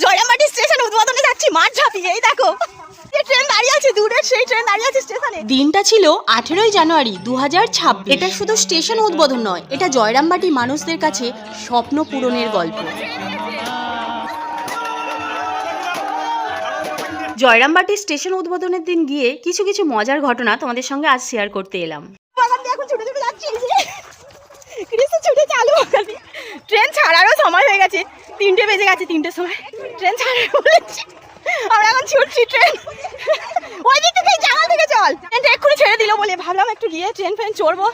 Jayrambati station উদ্বোধনে যাচ্ছি মাঠ ঝাঁপিয়ে। এই দেখো ট্রেন দাঁড়িয়ে আছে, দূরের সেই ট্রেন দাঁড়িয়ে আছে স্টেশনে। দিনটা ছিল 18ই জানুয়ারি 2026। এটা শুধু স্টেশন উদ্বোধন নয়, এটা জয়রামবাটি মানুষদের কাছে স্বপ্ন পূরণের গল্প। জয়রামবাটি স্টেশন উদ্বোধনের দিন গিয়ে কিছু কিছু মজার ঘটনা তোমাদের সঙ্গে আজ শেয়ার করতে এলাম। এখন ছুটে ছুটে যাচ্ছি, ছুটে চালু। ট্রেন ছাড়ারও সময় হয়ে গেছে, 3টে বেজে গেছে, 3টের সময় ট্রেন ছাড়ার বলেছি। আমরা এখন ছুটছি, ট্রেন ওই দিক থেকে জানাল থেকে চল। ট্রেনটা এক্ষুনি ছেড়ে দিল বলে ভাবলাম একটু গিয়ে ট্রেন ফ্রেন চড়বো।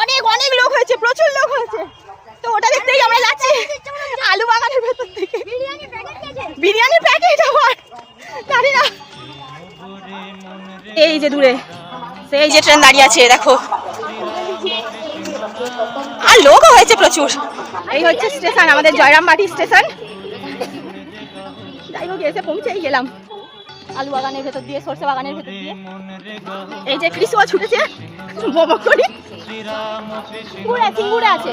অনেক অনেক লোক হয়েছে, প্রচুর লোক হয়েছে, তো ওটা দেখতেই আমরা যাচ্ছি। আলু বাগানের ভেতর থেকে বিরিয়ানির প্যাকেট আবার জানি না। এই যে দূরে সেই যে ট্রেন দাঁড়িয়ে আছে দেখো, আর লোকও হয়েছে প্রচুর। এই হচ্ছে স্টেশন, আমাদের জয়রামবাটি স্টেশন। যাই হোক এসে পৌঁছেই গেলাম আলু বাগানের ভেতর দিয়ে, সরষে বাগানের ভেতর দিয়ে। এই যে কৃষিও ছুটেছে বোমা করে, সিঙ্গুড়ে আছে।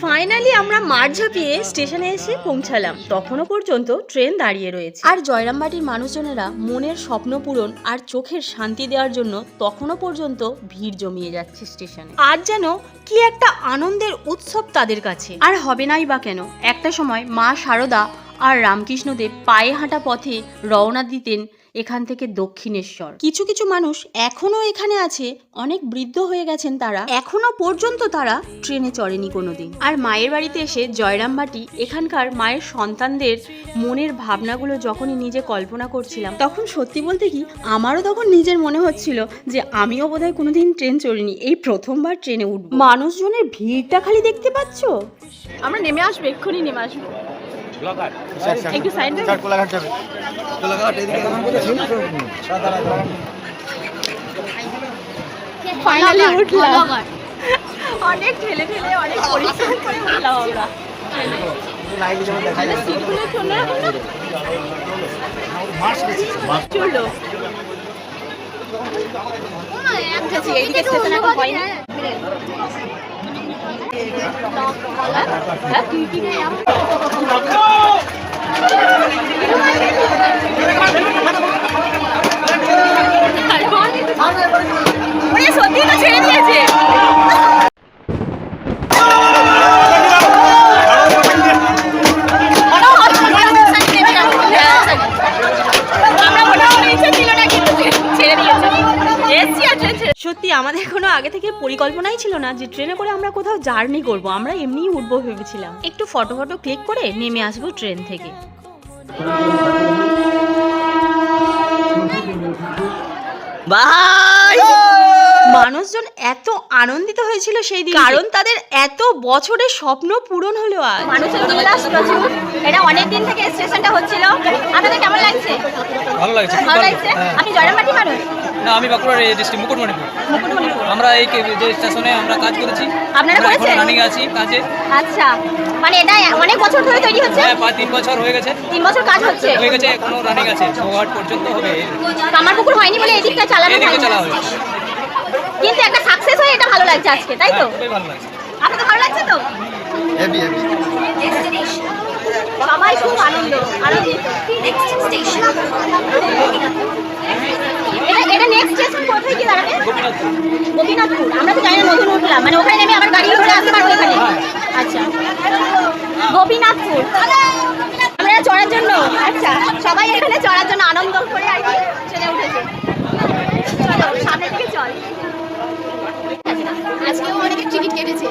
ফাইনালি আমরা মাঠ ঝাঁপিয়ে স্টেশনে এসে পৌঁছালাম। তখনও পর্যন্ত ট্রেন দাঁড়িয়ে রয়েছে, আর জয়রামবাটির মানুষজনেরা মনের স্বপ্ন পূরণ আর চোখের শান্তি দেওয়ার জন্য তখনও পর্যন্ত ভিড় জমিয়ে যাচ্ছে স্টেশনে। আজ যেন কি একটা আনন্দের উৎসব তাদের কাছে। আর হবে নাই বা কেন, একটা সময় মা শারদা আর রামকৃষ্ণদেব পায়ে হাঁটা পথে রওনা দিতেন এখান থেকে দক্ষিণেশ্বর। কিছু কিছু মানুষ এখনো এখানে আছে, অনেক বৃদ্ধ হয়ে গেছেন তারা, এখনো পর্যন্ত তারা ট্রেনে চড়েনি কোনোদিন। আর মায়ের বাড়িতে এসে জয়রামবাটি, এখানকার মায়ের সন্তানদের মনের ভাবনাগুলো যখনই নিজে কল্পনা করছিলাম, তখন সত্যি বলতে কি আমারও তখন নিজের মনে হচ্ছিল যে আমিও বোধহয় কোনোদিন ট্রেন চড়িনি, এই প্রথমবার ট্রেনে উঠব। মানুষজনের ভিড়টা খালি দেখতে পাচ্ছ। আমরা নেমে আসবো, এক্ষুনি নেমে আসবো। একটু সাইড দেন। ফাইনালি উঠলাম, অনেক ঠেলে ঠেলে অনেক পরিশ্রম করে উঠলাম আমরা। চলো এইদিকে স্টেশন এখন হয়নি। সত্যি তো ছেড়ে দিয়েছে। সত্যি আমাদের কোনো আগে থেকে পরিকল্পনাই ছিল না যে ট্রেনে করে আমরা কোথাও জার্নি করব। আমরা এমনিই উঠবো ভেবেছিলাম, একটু ফটো ক্লিক করে নেমে আসবো ট্রেন থেকে। মানুষজন এত আনন্দিত হয়েছিল সেই দিন, কারণ তাদের এত বছরের স্বপ্ন পূরণ হলো আজ। মানুষের উল্লাস প্রচুর। এটা অনেক দিন থেকে স্টেশনটা হচ্ছিল। আপনাদের কেমন লাগছে? ভালো লাগছে, ভালো লাগছে। আপনি জয়রামবাটি মানুষ? না, আমি বাঁকুড়া ডিস্ট্রিক্ট মুকুটমণিপুর। আমরা এই যে স্টেশনে আমরা কাজ করেছি। আপনারা করেছেন? রানিং আছি কাজে। আচ্ছা, মানে এটা অনেক বছর ধরে তৈরি হচ্ছে? হ্যাঁ, 3 বছর হয়ে গেছে। 3 বছর কাজ হচ্ছে? হয়ে গেছে, এখনো রানিং আছে, 6 পর্যন্ত হবে। কামারপুকুর হয়নি বলে এদিকটা চালানো হয়নি। এদিকে চালা হয়েছে, কিন্তু একটা সাকসেস হয়ে এটা ভালো লাগছে আজকে, তাই তো? খুবই ভালো লাগছে। আপনাদের ভালো লাগছে তো? Heavy heavy. সবাই খুব আনন্দিত। এটা নেক্সট স্টেশন কোথায় কি দাঁড়াবে? গোপীনাথপুর। আমরা তো জানি না, নতুন উঠলাম, মানে ওখানে নেমে আবার গাড়ি করে আসতে পারবো এখানে? আচ্ছা, গোপীনাথপুর আমরা চড়ার জন্য। আচ্ছা, সবাই এখানে চড়ার জন্য আনন্দ করে আর কি ট্রেনে উঠেছে। চলো সামনের দিকে চল। আজকেও অনেকে টিকিট কেটেছে।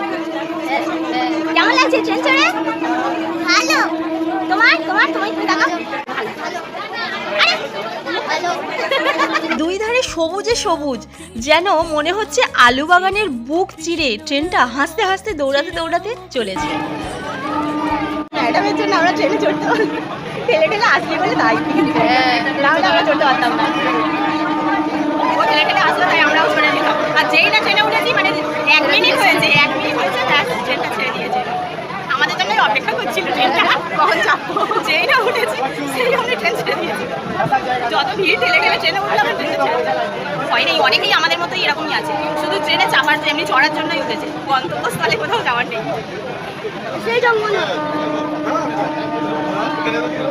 কেমন লাগছে ট্রেন চড়ে? ভালো। তোমার তোমার তুমি দেখাও। দুই ধারে সবুজে সবুজ, যেন মনে হচ্ছে আলু বাগানের বুক চিরে ট্রেনটা হাসতে হাসতে দৌড়াতে দৌড়াতে চলেছে। ম্যাডামের জন্য আমরা ট্রেনে চড়তে পারলাম, ঠেলে ঠেলে আসলে বলে তাই, নাহলে আমরা চড়তে পারতাম না। ও ঠেলে ঠেলে আসলে তাই আমরাও চড়ে নিলাম। আর যেই না ট্রেনে উঠেছি, মানে 1 মিনিট হয়েছে, ট্রেনটা ছেড়ে দিয়েছে। আমাদের জন্য অপেক্ষা করছিল ট্রেনটা কখন চাপবো। যেই না উঠেছি সেই আমরা ট্রেন ছেড়ে দিয়েছি। যত ভিড় ঠেলে ঠেলে ট্রেনে উঠলাম, ট্রেনে হয় নেই। অনেকেই আমাদের মতো এরকমই আছে, শুধু ট্রেনে চাপার এমনি চড়ার জন্যই উঠেছে, গন্তব্যস্থলে কোথাও যাওয়ার নেই। সেই জঙ্গল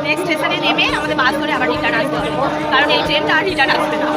নেক্সট স্টেশনে নেমে আমাদের বাস ধরে আবার রিটার্ন আসতে হবে, কারণ এই ট্রেনটা আর রিটার্ন আসবে না।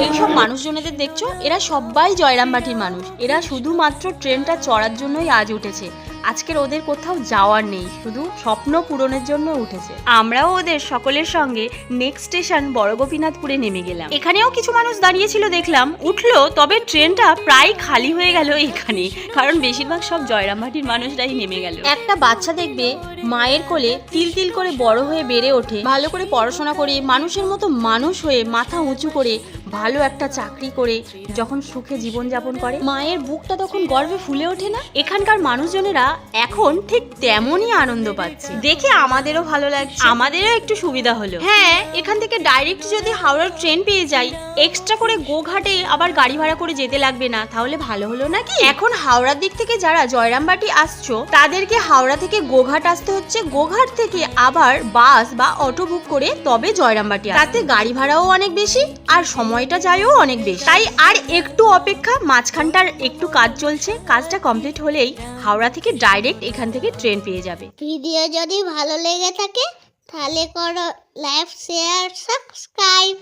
এইসব মানুষজনেদের দেখছো, এরা সবাই জয়রামবাটির মানুষ। এরা শুধুমাত্র ট্রেনটা চড়ার জন্যই আজ উঠেছে। আজকের ওদের কোথাও যাওয়ার নেই, শুধু স্বপ্ন পূরণের জন্য উঠেছে। আমরাও ওদের সকলের সঙ্গে নেক্সট স্টেশন বড় গোপীনাথপুরে নেমে গেলাম। এখানেও কিছু মানুষ দাঁড়িয়েছিল দেখলাম, উঠলো, তবে ট্রেনটা প্রায় খালি হয়ে গেল এখানে, কারণ বেশিরভাগ সব জয়রামবাটির মানুষরাই নেমে গেল। একটা বাচ্চা দেখবে মায়ের কোলে তিল তিল করে বড় হয়ে বেড়ে ওঠে, ভালো করে পড়াশোনা করে মানুষের মতো মানুষ হয়ে মাথা উঁচু করে ভালো একটা চাকরি করে যখন সুখে জীবনযাপন করে, মায়ের বুকটা তখন গর্বে ফুলে ওঠে না? এখানকার মানুষজনেরা এখন ঠিক তেমনই আনন্দ পাচ্ছে, দেখে আমাদেরও ভালো লাগছে, আমাদেরও একটু সুবিধা হলো। হ্যাঁ, এখান থেকে ডাইরেক্ট যদি হাওড়ার ট্রেন পেয়ে যাই, এক্সট্রা করে গোঘাটে আবার গাড়ি ভাড়া করে যেতে লাগবে না, তাহলে ভালো হলো নাকি? এখন হাওড়ার দিক থেকে যারা জয়রামবাটি আসছো, তাদেরকে হাওড়া থেকে গোঘাট আসতে হচ্ছে, গোঘাট থেকে আবার বাস বা অটো বুক করে তবে জয়রামবাটি। তাতে গাড়ি ভাড়াও অনেক বেশি আর সময়টা যায়ও অনেক বেশি। তাই আর একটু অপেক্ষা, মাঝখানটার একটু কাজ চলছে, কাজটা কমপ্লিট হলেই হাওড়া থেকে ডাইরেক্ট এখান থেকে ট্রেন পেয়ে যাবে। ভিডিও যদি ভালো লেগে থাকে তাহলে করো লাইক, শেয়ার, সাবস্ক্রাইব।